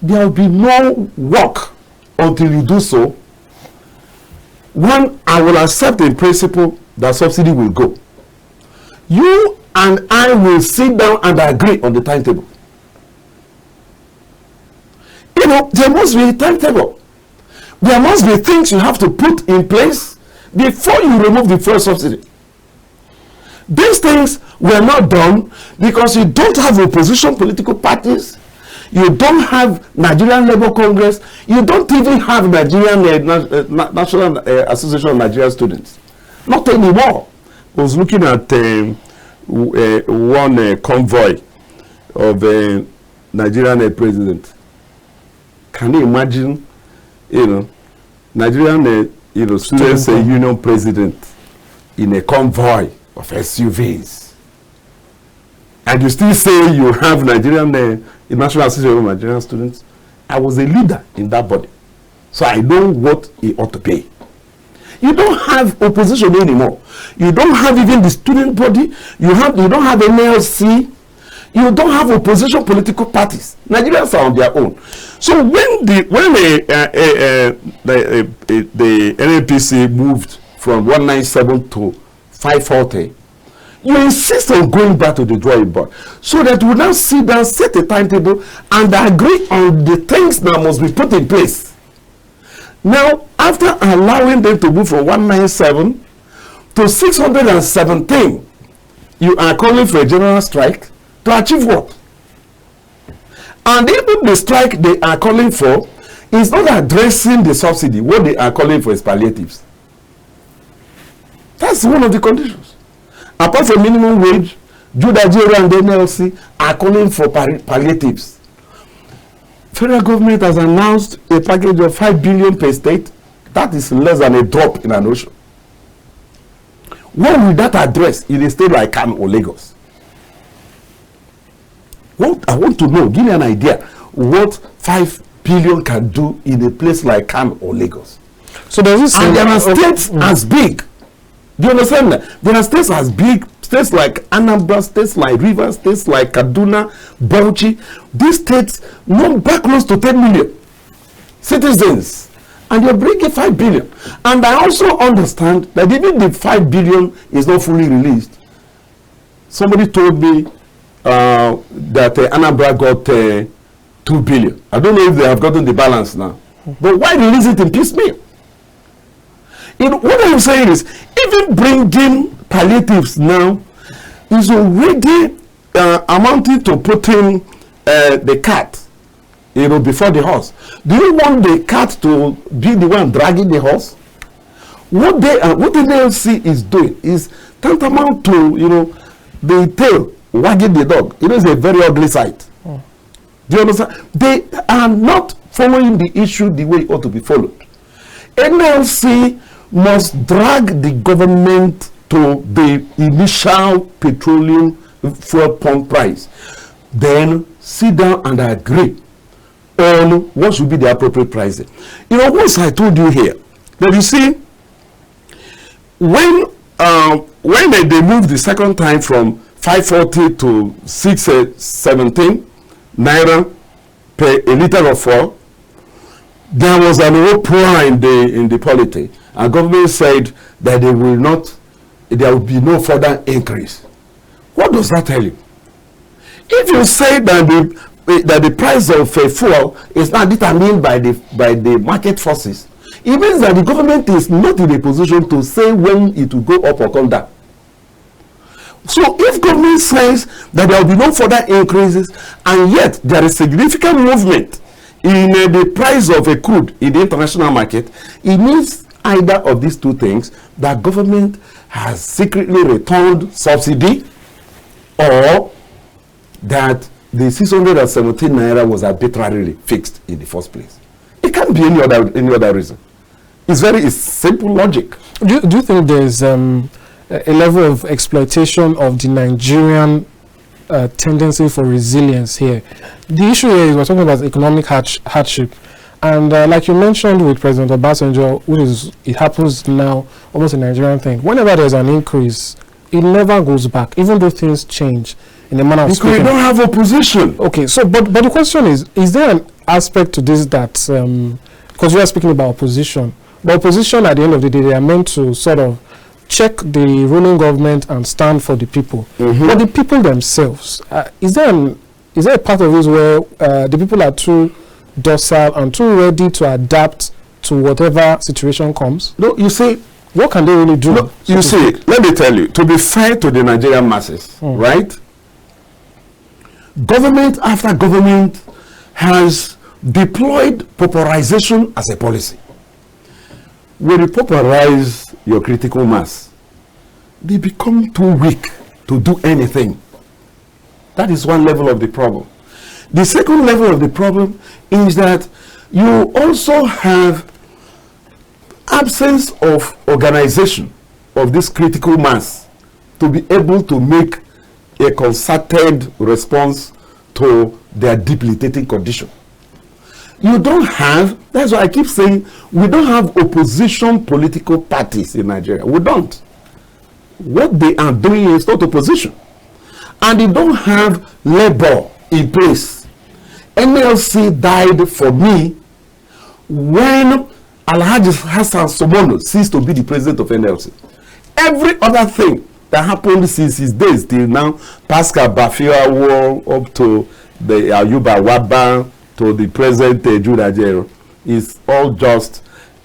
there will be no work until you do so. One, I will accept in principle that subsidy will go. You and I will sit down and agree on the timetable. There must be a timetable. There must be things you have to put in place before you remove the fuel subsidy. These things were not done because you don't have opposition political parties. You don't have Nigerian Labour Congress. You don't even have Nigerian National Association of Nigerian Students. Not anymore. I was looking at one convoy of Nigerian president. Can you imagine, Nigerian, students union president in a convoy of SUVs, and you still say you have Nigerian National Association of Nigerian Students? I was a leader in that body, so I know what he ought to pay. You don't have opposition anymore. You don't have even the student body. You don't have NLC. You don't have opposition political parties. Nigerians are on their own. So when the NNPC moved from 197 to 540, you insist on going back to the drawing board, so that we now sit down, set a timetable, and agree on the things that must be put in place. Now, after allowing them to move from 197 to 617, you are calling for a general strike to achieve what? And even the strike they are calling for is not addressing the subsidy. What they are calling for is palliatives. That's one of the conditions. Apart from minimum wage, Jodajero and the NLC are calling for palliatives. Federal government has announced a package of 5 billion per state. That is less than a drop in an ocean. What will that address in a state like Kano or Lagos? What I want to know, give me an idea what 5 billion can do in a place like Kano or Lagos. So does this say, and there are states as big. Do you understand that? There are states as big, states like Anambra, states like Rivers, states like Kaduna, Bauchi. These states number close to 10 million citizens, and you're bringing 5 billion. And I also understand that even the 5 billion is not fully released. Somebody told me that Anambra got 2 billion. I don't know if they have gotten the balance now. But why release it in piecemeal? What I'm saying is, even bringing palliatives now is already amounting to putting the cat, before the horse. Do you want the cat to be the one dragging the horse? What the NLC is doing is tantamount to, the tail wagging the dog. It is a very ugly sight. Do you understand? They are not following the issue the way it ought to be followed. NLC must drag the government to the initial petroleum fuel pump price, then sit down and agree on what should be the appropriate pricing. Once I told you here that, you see, when they moved the second time from 540 to 617 naira per a liter of fuel, there was an uproar in the polity, and government said that there will be no further increase. What does that tell you? If you say that the price of fuel is not determined by the market forces, it means that the government is not in a position to say when it will go up or come down. So if government says that there will be no further increases, and yet there is significant movement in the price of a crude in the international market, it means either of these two things, that government has secretly returned subsidy, or that the 617 naira was arbitrarily fixed in the first place. It can't be any other reason. It's simple logic. Do you think there's a level of exploitation of the Nigerian tendency for resilience here? The issue here is we're talking about economic hardship, and like you mentioned with President Obasanjo, it happens now almost a Nigerian thing. Whenever there's an increase, it never goes back, even though things change in the manner of speaking. We don't have opposition. Okay, so but the question is there an aspect to this that because we are speaking about opposition, but opposition at the end of the day, they are meant to sort of check the ruling government and stand for the people. But the people themselves, is there a part of this where the people are too docile and too ready to adapt to whatever situation comes? No, you see, what can they really do? No, you see, let me tell you, to be fair to the Nigerian masses, right? Government after government has deployed pauperization as a policy. When you pauperize your critical mass, they become too weak to do anything. That is one level of the problem. The second level of the problem is that you also have absence of organization of this critical mass to be able to make a concerted response to their debilitating condition. You don't have, that's why I keep saying, we don't have opposition political parties in Nigeria. We don't. What they are doing is not opposition. And they don't have labor in place. NLC died for me when Alhaji Hassan Somono ceased to be the president of NLC. Every other thing that happened since his days till now, Pascal Bafia war up to the Ayuba Waba to the present UAE-Nigeria, is all just,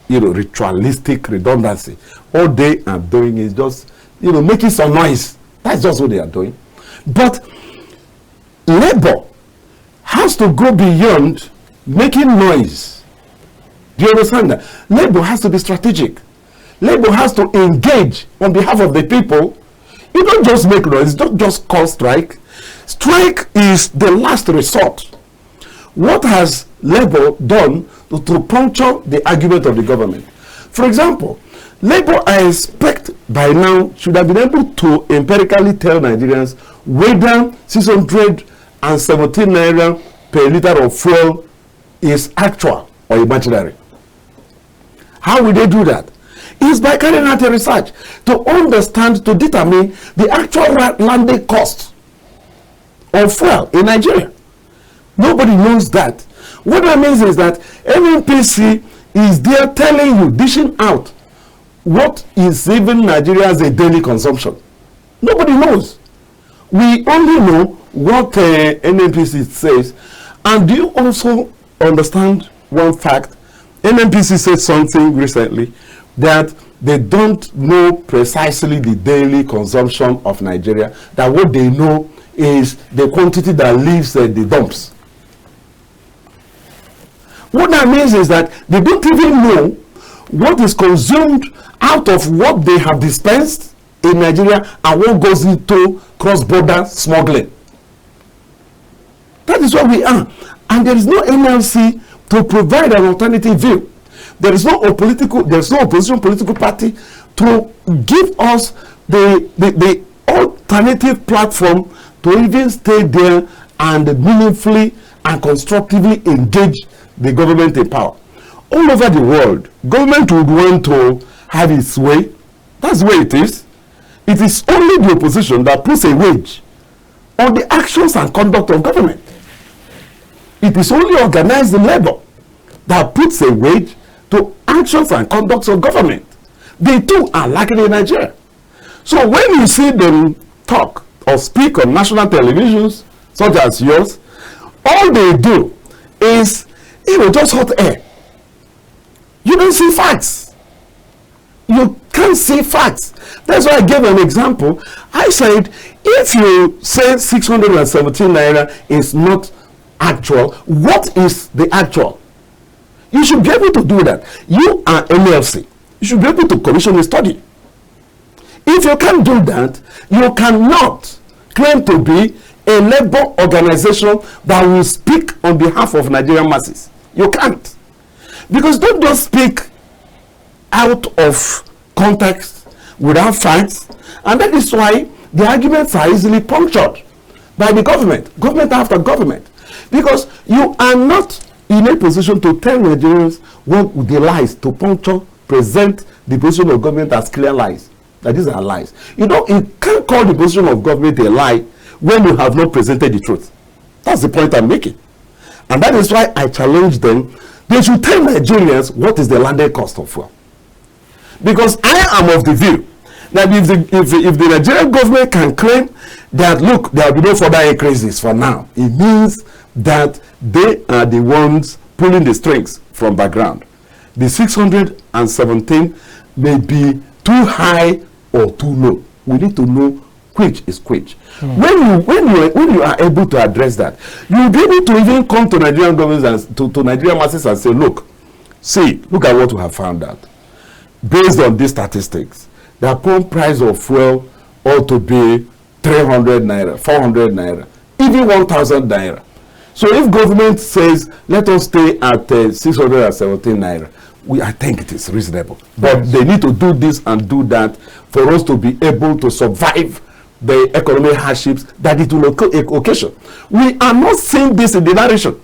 ritualistic redundancy. All they are doing is just, making some noise. That's just what they are doing. But labor has to go beyond making noise. Do you understand that? Labor has to be strategic. Labor has to engage on behalf of the people. You don't just make noise, don't just call strike. Strike is the last resort. What has labor done to puncture the argument of the government? For example, labor, I expect by now, should have been able to empirically tell Nigerians whether 617 naira per liter of fuel is actual or imaginary. How will they do that? It's by carrying out a research to understand, to determine the actual landing cost of fuel in Nigeria. Nobody knows that. What that means is that NNPC is there telling you, dishing out what is even Nigeria's a daily consumption. Nobody knows. We only know what NNPC says. And do you also understand one fact? NNPC said something recently that they don't know precisely the daily consumption of Nigeria, that what they know is the quantity that leaves the dumps. What that means is that they don't even know what is consumed out of what they have dispensed in Nigeria and what goes into cross-border smuggling. That is what we are. And there is no NLC to provide an alternative view. There is no opposition political party to give us the alternative platform to even stay there and meaningfully and constructively engage the government in power. All over the world, government would want to have its way. That's the way it is. It is only the opposition that puts a wage on the actions and conduct of government. It is only organized labor that puts a wage to actions and conducts of government. They too are lacking in Nigeria. So when you see them talk or speak on national televisions such as yours, all they do is just hot air. You don't see facts. You can't see facts. That's why I gave an example. I said, if you say 617 naira is not actual. What is the actual? You should be able to do that. You are NLC. You should be able to commission a study. If you can't do that, you cannot claim to be a labor organization that will speak on behalf of Nigerian masses. You can't. Because don't just speak out of context without facts. And that is why the arguments are easily punctured by the government after government. Because you are not in a position to tell Nigerians what the lies, to puncture, present the position of government as clear lies. That these are lies. You can't call the position of government a lie when you have not presented the truth. That's the point I'm making. And that is why I challenge them. They should tell Nigerians what is the landed cost of fuel. Because I am of the view that if the Nigerian government can claim that, look, there will be no further increases for now, it means that they are the ones pulling the strings from background. The 617 may be too high or too low. We need to know which is which. When you are able to address that, you will be able to even come to Nigerian governments and to Nigerian masses and say, look at what we have found out. Based on these statistics, the pump price of fuel ought to be 300 naira, 400 naira, even 1,000 naira. So if government says, let us stay at 617 naira, I think it is reasonable. But they need to do this and do that for us to be able to survive the economic hardships that it will occasion. We are not seeing this in the narration.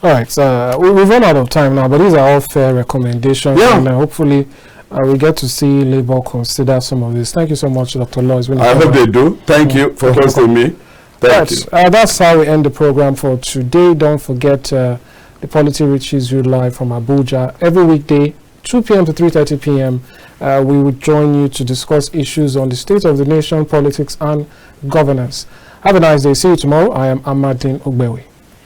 All right, so we've run out of time now, but these are all fair recommendations. Yeah. And hopefully we get to see Labour consider some of this. Thank you so much, Dr. Law. I hope they do. Thank you for hosting me. Thank you. That's how we end the program for today. Don't forget the Polity reaches you live from Abuja every weekday, 2 p.m. to 3:30 p.m. We will join you to discuss issues on the state of the nation, politics, and governance. Have a nice day. See you tomorrow. I am Amadine Ogbewe.